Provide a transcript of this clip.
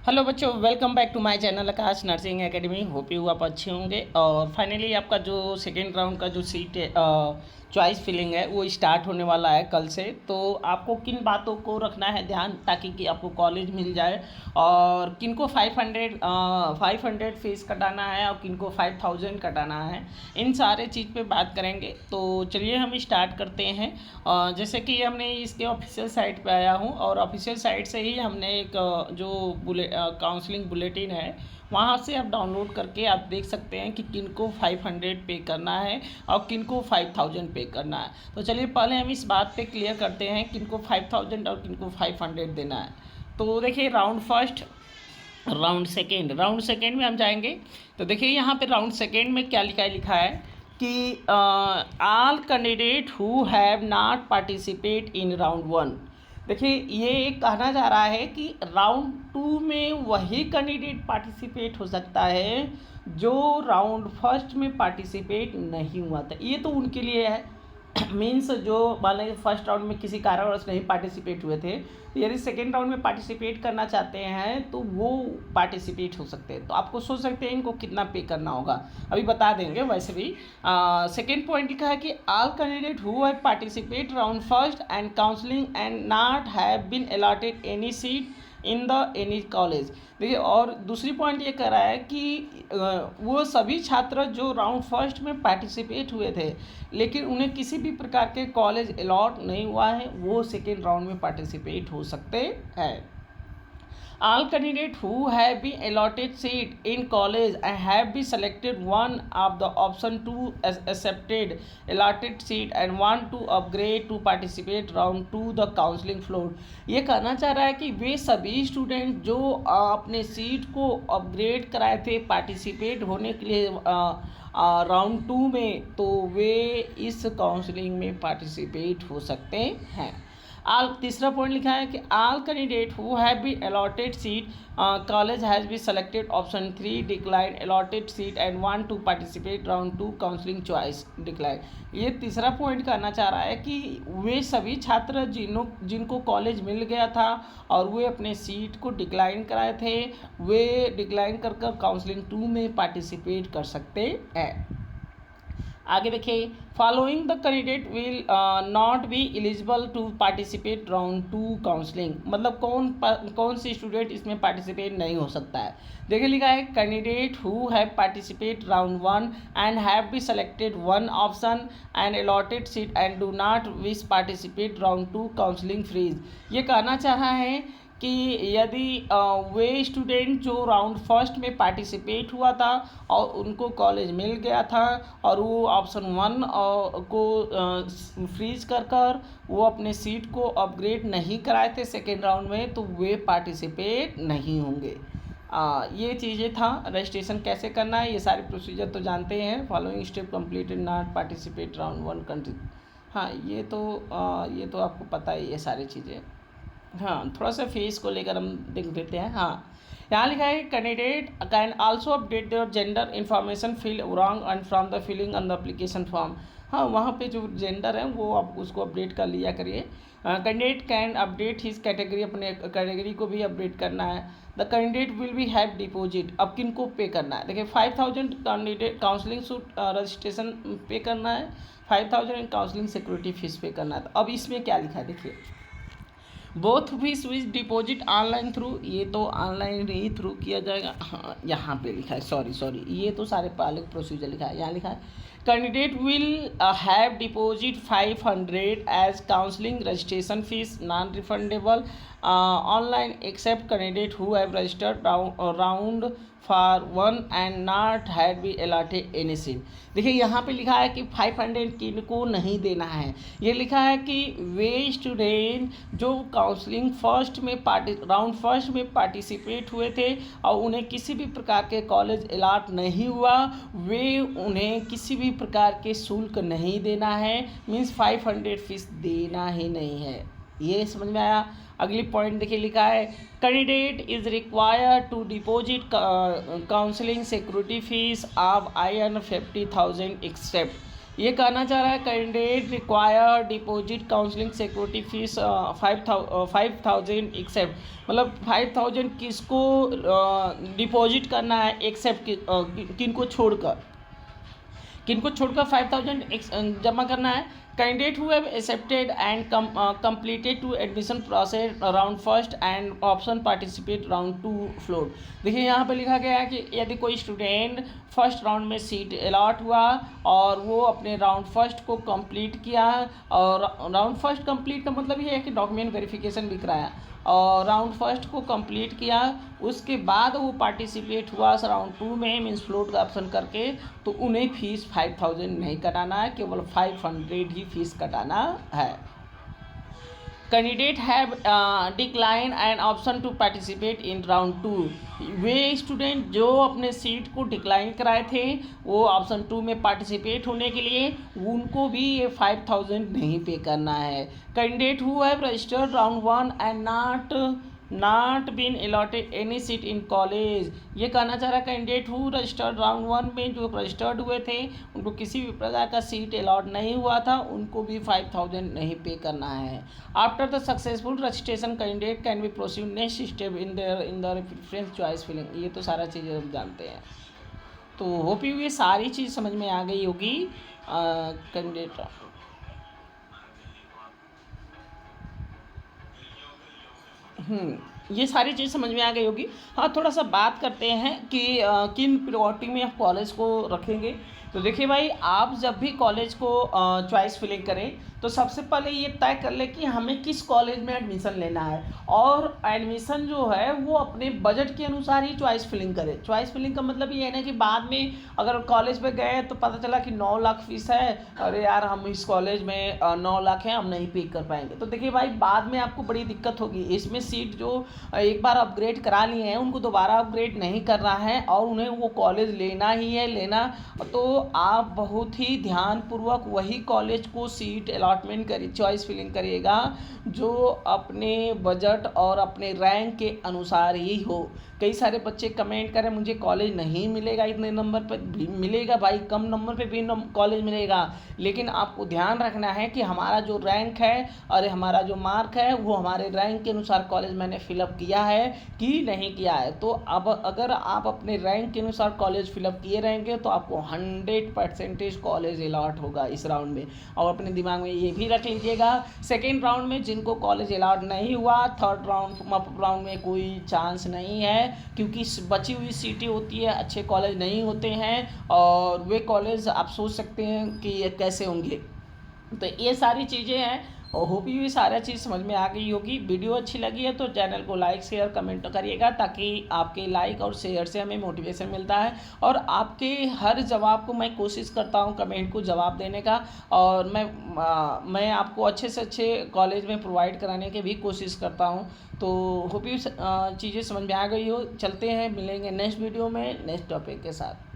Hello बच्चों, welcome back to my channel Aakash nursing academy. Hope you आप अच्छे होंगे। और फाइनली आपका जो सेकेंड राउंड का जो सीट चॉइस फिलिंग है वो स्टार्ट होने वाला है कल से। तो आपको किन बातों को रखना है ध्यान ताकि कि आपको कॉलेज मिल जाए, और किन को 500 फीस कटाना है और किन को 5000 कटाना है, इन सारे चीज़ पे बात करेंगे। तो चलिए हम स्टार्ट करते हैं। जैसे कि हमने इसके ऑफिशियल साइट पे आया हूँ और ऑफिशियल साइट से ही हमने एक जो काउंसलिंग बुलेटिन है वहाँ से आप डाउनलोड करके आप देख सकते हैं कि किन को 500 पे करना है और किन को 5000 पे करना है। तो चलिए पहले हम इस बात पे क्लियर करते हैं किन को 5000 और किन को 500 देना है। तो देखिए राउंड फर्स्ट, राउंड सेकेंड में हम जाएंगे। तो देखिए यहाँ पे राउंड सेकेंड में क्या लिखा है कि all candidate who have not participate in round one. देखिए ये कहना जा रहा है कि राउंड टू में वही कैंडिडेट पार्टिसिपेट हो सकता है जो राउंड फर्स्ट में पार्टिसिपेट नहीं हुआ था। ये तो उनके लिए है मीन्स जो मान लीजिए फर्स्ट राउंड में किसी कारणवश नहीं पार्टिसिपेट हुए थे, तो यदि सेकेंड राउंड में पार्टिसिपेट करना चाहते हैं तो वो पार्टिसिपेट हो सकते हैं। तो आपको सोच सकते हैं इनको कितना पे करना होगा, अभी बता देंगे। वैसे भी सेकेंड पॉइंट लिखा है कि all candidate who have participate round first and counselling and not have been allotted any seat in the any college. देखिए और दूसरी पॉइंट ये कह रहा है कि वो सभी छात्र जो राउंड फर्स्ट में पार्टिसिपेट हुए थे लेकिन उन्हें किसी भी प्रकार के कॉलेज अलॉट नहीं हुआ है, वो सेकेंड राउंड में पार्टिसिपेट हो सकते हैं। All candidates who have been allotted seat in college and have been selected one of the option two as accepted allotted seat and want to upgrade to participate round two the counseling floor। ये कहना चाह रहा है कि वे सभी student जो अपने seat को अपग्रेड कराए थे पार्टिसिपेट होने के लिए राउंड टू में, तो वे इस काउंसलिंग में पार्टिसिपेट हो सकते हैं। तीसरा पॉइंट लिखा है कि all candidate who have been allotted seat college has been selected option 3 decline allotted seat and want to participate round two counselling choice decline. ये तीसरा पॉइंट कहना चाह रहा है कि वे सभी छात्र जिनको कॉलेज मिल गया था और वे अपने सीट को डिक्लाइन कराए थे, वे डिक्लाइन कर काउंसलिंग 2 में पार्टिसिपेट कर सकते हैं। आगे देखिए, following the candidate will not be eligible to participate round two counselling. मतलब कौन सी स्टूडेंट इसमें पार्टिसिपेट नहीं हो सकता है। देखिए लिखा है candidate who have participate round one and have be selected one option and allotted seat and do not wish participate round two counselling freeze. ये कहना चाह रहा है कि यदि वे स्टूडेंट जो राउंड फर्स्ट में पार्टिसिपेट हुआ था और उनको कॉलेज मिल गया था और वो ऑप्शन वन को फ्रीज कर वो अपने सीट को अपग्रेड नहीं कराए थे सेकेंड राउंड में, तो वे पार्टिसिपेट नहीं होंगे। ये चीज़ें था। रजिस्ट्रेशन कैसे करना है ये सारे प्रोसीजर तो जानते हैं। Following step completed not participate round one country. हाँ ये तो आपको पता है ये सारी चीज़ें। हाँ थोड़ा सा फीस को लेकर हम देख देते हैं। हाँ यहाँ लिखा है candidate can also update their gender information fill wrong and from the filling on the application form. हाँ वहाँ पे जो जेंडर है वो आप उसको अपडेट कर लिया करिए। Candidate can update his category, अपने कैटेगरी को भी अपडेट करना है। The candidate will be have deposit. अब किन को पे करना है, देखिए 5000 कैंडिडेट काउंसलिंग सूट रजिस्ट्रेशन पे करना है, 5000 काउंसलिंग सिक्योरिटी फीस पे करना है। तो अब इसमें क्या लिखा है देखिए, both fees with deposit online through. ये तो ऑनलाइन ही थ्रू किया जाएगा। हाँ यहाँ पे लिखा है, सॉरी ये तो सारे पहले प्रोसीजर लिखा है। यहाँ लिखा है candidate will have deposit 500 as counselling registration fees non refundable online except candidate who have registered round for one and not had be allotted any seat. देखिए यहाँ पे लिखा है कि 500 किनको नहीं देना है। ये लिखा है कि वे स्टूडेंट जो काउंसलिंग राउंड फर्स्ट में पार्टिसिपेट हुए थे और उन्हें किसी भी प्रकार के कॉलेज अलॉट नहीं हुआ, वे उन्हें किसी भी प्रकार के शुल्क नहीं देना है। मीन्स 500 फीस देना ही नहीं है। ये समझ में आया। अगली पॉइंट देखिए लिखा है candidate is required to deposit counselling security fees of INR 50,000 except. ये कहना चाह रहा है candidate require deposit counselling security fees 5,000 except, मतलब 5,000 किसको डिपॉजिट करना है एक्सेप्ट किनको छोड़कर 5,000 जमा करना है। Candidate who have accepted and completed to admission process round first and option participate round 2 float. देखिए यहाँ पे लिखा गया है कि यदि कोई स्टूडेंट फर्स्ट राउंड में सीट अलॉट हुआ और वो अपने राउंड फर्स्ट को कंप्लीट किया, और राउंड फर्स्ट कंप्लीट का मतलब ये है कि डॉक्यूमेंट वेरिफिकेशन भी कराया और राउंड फर्स्ट को कंप्लीट किया, उसके बाद वो पार्टिसिपेट हुआ राउंड 2 में मीन्स फ्लोट का ऑप्शन करके, तो उन्हें फीस 5,000 नहीं कटाना है, केवल 500 ही फीस कटाना है। Candidate have decline an option to participate in round 2। वे स्टूडेंट जो अपने सीट को डिक्लाइन कराए थे वो ऑप्शन 2 में पार्टिसिपेट होने के लिए, उनको भी ये 5,000 नहीं पे करना है। Candidate who have registered round 1 and not been allotted any seat in college. ये कहना चाह रहा है कैंडिडेट हु रजिस्टर्ड राउंड 1 में जो रजिस्टर्ड हुए थे उनको किसी भी प्रकार का सीट अलॉट नहीं हुआ था, उनको भी 5,000 नहीं पे करना है। After the successful registration candidate can be proceed next step in the preference choice filling. ये तो सारा चीज़ें हम जानते हैं, तो होप यू ये सारी चीज़ समझ में आ गई होगी कैंडिडेट। ये सारी चीज़ समझ में आ गई होगी। हाँ, थोड़ा सा बात करते हैं कि किन प्रायोरिटी में आप कॉलेज को रखेंगे। तो देखिए भाई, आप जब भी कॉलेज को चॉइस फिलिंग करें तो सबसे पहले ये तय कर ले कि हमें किस कॉलेज में एडमिशन लेना है, और एडमिशन जो है वो अपने बजट के अनुसार ही चॉइस फिलिंग करें। चॉइस फिलिंग का मतलब ये है ना कि बाद में अगर कॉलेज में गए तो पता चला कि 9 लाख फीस है, अरे यार हम इस कॉलेज में 9 लाख है, हम नहीं पे कर पाएंगे, तो देखिए भाई बाद में आपको बड़ी दिक्कत होगी। इसमें सीट जो एक बार अपग्रेड करा लिए हैं उनको दोबारा अपग्रेड नहीं करना है और उन्हें वो कॉलेज लेना ही है लेना, तो आप बहुत ही ध्यानपूर्वक वही कॉलेज को सीट अलॉटमेंट करिए, चॉइस फिलिंग करिएगा जो अपने बजट और अपने रैंक के अनुसार ही हो। कई सारे बच्चे कमेंट करें मुझे कॉलेज नहीं मिलेगा, इतने नंबर पर भी मिलेगा भाई, कम नंबर पे भी कॉलेज मिलेगा, लेकिन आपको ध्यान रखना है कि हमारा जो रैंक है और हमारा जो मार्क है वो हमारे रैंक के अनुसार कॉलेज मैंने फिलअप किया है कि नहीं किया है। तो अब अगर आप अपने रैंक के अनुसार कॉलेज फिलअप किए रहेंगे तो आपको 100% कॉलेज अलॉट होगा इस राउंड में। और अपने दिमाग में ये भी रख लीजिएगा, सेकेंड राउंड में जिनको कॉलेज अलॉट नहीं हुआ, थर्ड राउंड में कोई चांस नहीं है, क्योंकि बची हुई सीटें होती है, अच्छे कॉलेज नहीं होते हैं और वे कॉलेज आप सोच सकते हैं कि ये कैसे होंगे। तो ये सारी चीज़ें हैं और होप यू ये सारा चीज़ समझ में आ गई होगी। वीडियो अच्छी लगी है तो चैनल को लाइक शेयर कमेंट करिएगा, ताकि आपके लाइक और शेयर से हमें मोटिवेशन मिलता है और आपके हर जवाब को मैं कोशिश करता हूं कमेंट को जवाब देने का, और मैं आपको अच्छे से अच्छे कॉलेज में प्रोवाइड कराने की भी कोशिश करता हूं। तो होप यू चीज़ें समझ में आ गई हो। चलते हैं, मिलेंगे नेक्स्ट वीडियो में नेक्स्ट टॉपिक के साथ।